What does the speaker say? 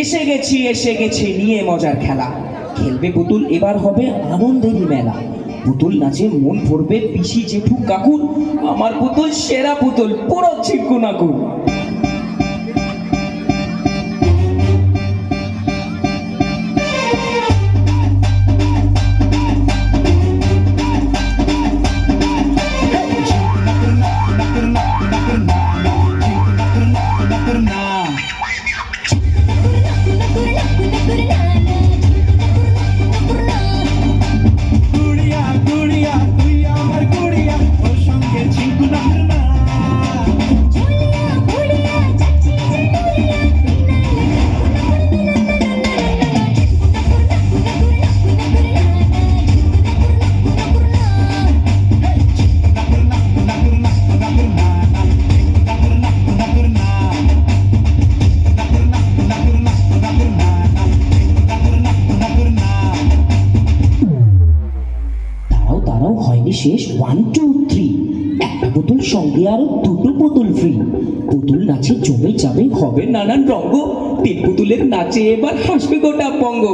এসে গেছে নিয়ে মজার খেলা। খেলবে পুতুল, এবার হবে আনন্দেরই মেলা। পুতুল নাচে মন ভরবে পিসি জেঠু কাকুর। আমার পুতুল সেরা পুতুল, পুরো ছিটকুনাকুর। হয়নি শেষ, 1 2 3, একটা পুতুল সঙ্গে আরো দুটো পুতুল ফ্রি। পুতুল নাচে জমে যাবে, হবে নানান রঙ্গ। তিন পুতুলের নাচে এবার হাসবে গোটা বঙ্গ।